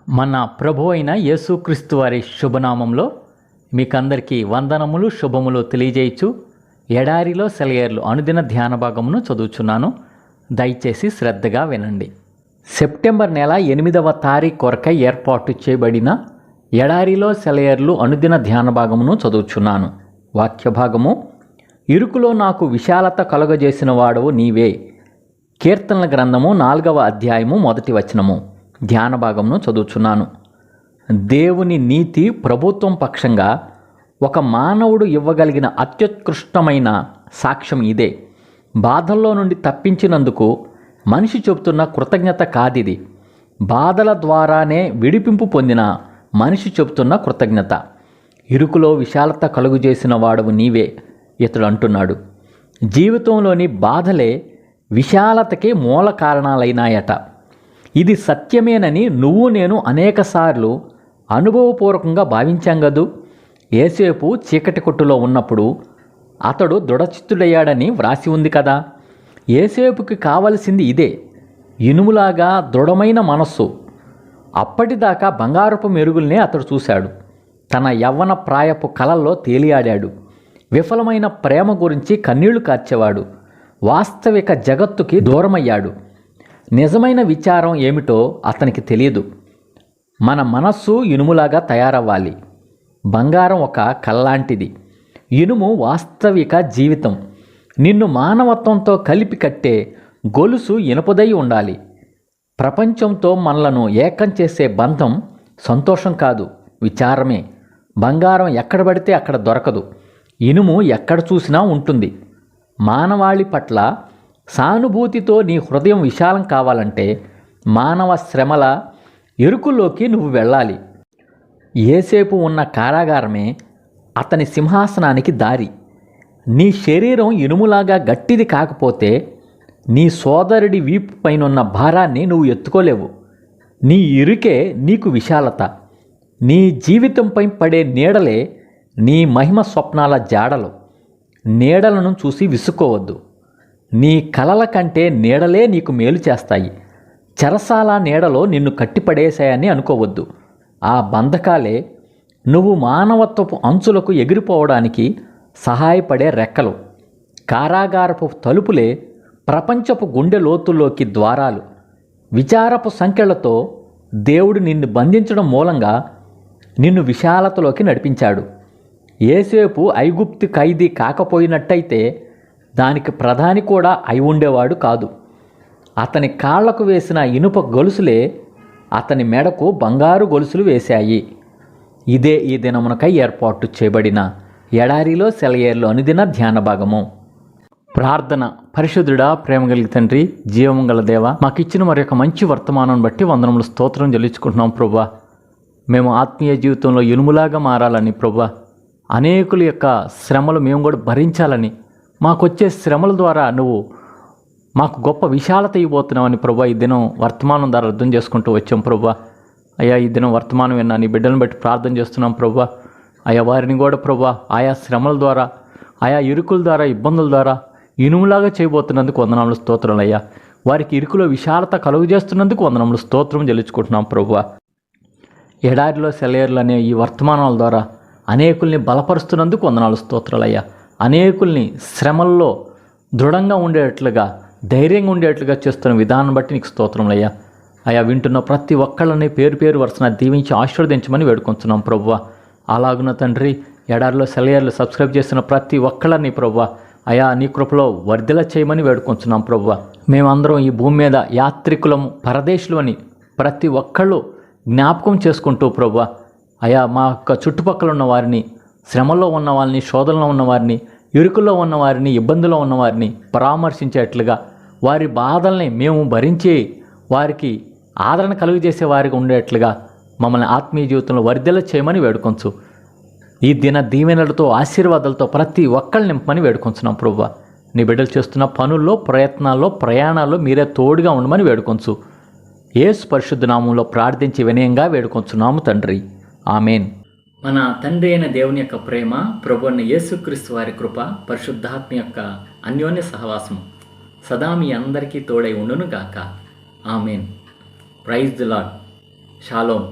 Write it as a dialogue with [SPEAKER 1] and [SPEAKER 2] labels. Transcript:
[SPEAKER 1] మన ప్రభు అయిన యేసుక్రీస్తు వారి శుభనామంలో మీకందరికీ వందనములు శుభములు తెలియజేయచ్చు. ఎడారిలో సెలయేర్లు అనుదిన ధ్యాన భాగమును చదువుచున్నాను. దయచేసి శ్రద్ధగా వినండి. సెప్టెంబర్ నెల 8వ తారీఖు కొరకై ఏర్పాటు చేయబడిన ఎడారిలో సెలయేర్లు అనుదిన ధ్యాన భాగమును చదువుచున్నాను. వాక్య భాగము: ఇరుకులో నాకు విశాలత కలుగజేసిన వాడవు నీవే. కీర్తనల గ్రంథము 4వ అధ్యాయము 1వ వచనము. ధ్యాన భాగమును చదువుచున్నాను. దేవుని నీతి ప్రభుత్వం పక్షంగా ఒక మానవుడు ఇవ్వగలిగిన అత్యుత్కృష్టమైన సాక్ష్యం ఇదే. బాధల్లో నుండి తప్పించినందుకు మనిషి చెబుతున్న కృతజ్ఞత కాదిది. బాధల ద్వారానే విడిపింపు పొందిన మనిషి చెబుతున్న కృతజ్ఞత. ఇరుకులో విశాలత కలుగజేసిన వాడవు నీవే ఇతడు అంటున్నాడు. జీవితంలోని బాధలే విశాలతకి మూల కారణాలైనాయట. ఇది సత్యమేనని నువ్వు నేను అనేకసార్లు అనుభవపూర్వకంగా భావించాం గదు. ఏసేపు చీకటి కొట్టులో ఉన్నప్పుడు అతడు దృఢచిత్తుడయ్యాడని వ్రాసి ఉంది కదా. ఏసేపుకి కావలసింది ఇదే, ఇనుములాగా దృఢమైన మనస్సు. అప్పటిదాకా బంగారపు మెరుగుల్నే అతడు చూశాడు. తన యవ్వన ప్రాయపు కలల్లో తేలియాడాడు. విఫలమైన ప్రేమ గురించి కన్నీళ్లు కార్చేవాడు. వాస్తవిక జగత్తుకి దూరమయ్యాడు. నిజమైన విచారం ఏమిటో అతనికి తెలియదు. మన మనస్సు ఇనుములాగా తయారవ్వాలి. బంగారం ఒక కల్లాంటిది. ఇనుము వాస్తవిక జీవితం. నిన్ను మానవత్వంతో కలిపి కట్టే గొలుసు ఇనుపదై ఉండాలి. ప్రపంచంతో మనలను ఏకం చేసే బంధం సంతోషం కాదు, విచారమే. బంగారం ఎక్కడ పడితే అక్కడ దొరకదు. ఇనుము ఎక్కడ చూసినా ఉంటుంది. మానవాళి పట్ల సానుభూతితో నీ హృదయం విశాలం కావాలంటే మానవ శ్రమల ఇరుకుల్లోకి నువ్వు వెళ్ళాలి. ఏసేపు ఉన్న కారాగారమే అతని సింహాసనానికి దారి. నీ శరీరం ఇనుములాగా గట్టిది కాకపోతే నీ సోదరుడి వీపు పైనున్న భారాన్ని నువ్వు ఎత్తుకోలేవు. నీ ఇరుకే నీకు విశాలత. నీ జీవితంపై పడే నీడలే నీ మహిమ స్వప్నాల జాడలు. నీడలను చూసి విసుక్కోవద్దు. నీ కలల కంటే నీడలే నీకు మేలు చేస్తాయి. చెరసాల నీడలో నిన్ను కట్టిపడేశాయని అనుకోవద్దు. ఆ బంధకాలే నువ్వు మానవత్వపు అంచులకు ఎగిరిపోవడానికి సహాయపడే రెక్కలు. కారాగారపు తలుపులే ప్రపంచపు గుండె లోతుల్లోకి ద్వారాలు. విచారపు సంఖ్యలతో దేవుడు నిన్ను బంధించడం మూలంగా నిన్ను విశాలతలోకి నడిపించాడు. ఏసేపు ఐగుప్తు ఖైదీ కాకపోయినట్టయితే దానికి ప్రధాని కూడా అయి ఉండేవాడు కాదు. అతని కాళ్లకు వేసిన ఇనుప గొలుసులే అతని మెడకు బంగారు గొలుసులు వేశాయి. ఇదే ఈ దినమునకై ఏర్పాటు చేయబడిన ఎడారిలో సెలయేర్లు అనుదిన ధ్యాన భాగము. ప్రార్థన. పరిశుద్ధుడా, ప్రేమ కలిగి తండ్రి, జీవము గల దేవ, మాకిచ్చిన మరి యొక్క మంచి వర్తమానం బట్టి వందనములు స్తోత్రం చెల్లించుకుంటున్నాం ప్రభువా. మేము ఆత్మీయ జీవితంలో ఇనుములాగా మారాలని ప్రభువా, అనేకుల యొక్క శ్రమలు మేము కూడా భరించాలని, మాకొచ్చే శ్రమల ద్వారా నువ్వు మాకు గొప్ప విశాలత ఇవ్వబోతున్నావని ప్రభువా ఈ దినం వర్తమానం ద్వారా అర్థం చేసుకుంటూ వచ్చాం ప్రభువా. అయ్యా, ఈ దినం వర్తమానం విన్నా నీ బిడ్డలను బట్టి ప్రార్థన చేస్తున్నాం ప్రభువా. అయ్యా, వారిని కూడా ప్రభువా ఆయా శ్రమల ద్వారా, ఆయా ఇరుకుల ద్వారా, ఇబ్బందుల ద్వారా ఇనుములాగా చేయబోతున్నందుకు వందనములు స్తోత్రాలు అయ్యా. వారికి ఇరుకులో విశాలత కలుగు చేస్తున్నందుకు వందనములు స్తోత్రం చెల్లించుకుంటున్నాం ప్రభువా. ఎడారిలో సెలయేర్లు అనే ఈ వర్తమానాల ద్వారా అనేకుల్ని బలపరుస్తున్నందుకు వందనాలు స్తోత్రాలయ్యా. అనేకుల్ని శ్రమల్లో దృఢంగా ఉండేట్లుగా, ధైర్యంగా ఉండేట్లుగా చేస్తున్న విధానం బట్టి నీకు స్తోత్రములయ్యా. అయ్యా, వింటున్న ప్రతి ఒక్కళ్ళని పేరు పేరు వరుసన దీవించి ఆశీర్వదించమని వేడుకొంచున్నాం ప్రభువా. అలాగున తండ్రి, ఎడారిలో సెలయేర్లు సబ్స్క్రైబ్ చేసిన ప్రతి ఒక్కళ్ళని ప్రభువా అయా నీ కృపలో వర్ధిల చేయమని వేడుకొంచున్నాం ప్రభువా. మేమందరం ఈ భూమి మీద యాత్రికులము, పరదేశులు అని ప్రతి ఒక్కళ్ళు జ్ఞాపకం చేసుకుంటూ ప్రభువా అయా మా యొక్క చుట్టుపక్కల ఉన్న వారిని, శ్రమలో ఉన్న వారిని, శోధనలో ఉన్న వారిని, ఇరుకుల్లో ఉన్న వారిని, ఇబ్బందుల్లో ఉన్న వారిని పరామర్శించేట్లుగా, వారి బాధల్ని మేము భరించి వారికి ఆదరణ కలుగజేసే వారికి ఉండేట్లుగా మమ్మల్ని ఆత్మీయ జీవితంలో వర్ధిల్ల చేయమని వేడుకొంచు. ఈ దిన దీవెనలతో, ఆశీర్వాదాలతో ప్రతి ఒక్కళ్ళని నింపమని వేడుకొంచున్నాం ప్రభువా. నీ బిడ్డలు చేస్తున్న పనుల్లో, ప్రయత్నాల్లో, ప్రయాణాల్లో మీరే తోడుగా ఉండమని వేడుకొంచు. యేసు పరిశుద్ధ నామంలో ప్రార్థించి వినయంగా వేడుకొంచున్నాము తండ్రి, ఆమెన్. మన తండ్రి అయిన దేవుని యొక్క ప్రేమ, ప్రభు అయిన యేసుక్రీస్తు వారి కృప, పరిశుద్ధాత్మ యొక్క అన్యోన్య సహవాసము సదా మీ అందరికీ తోడై ఉండును గాక. Amen. Praise the lord. Shalom.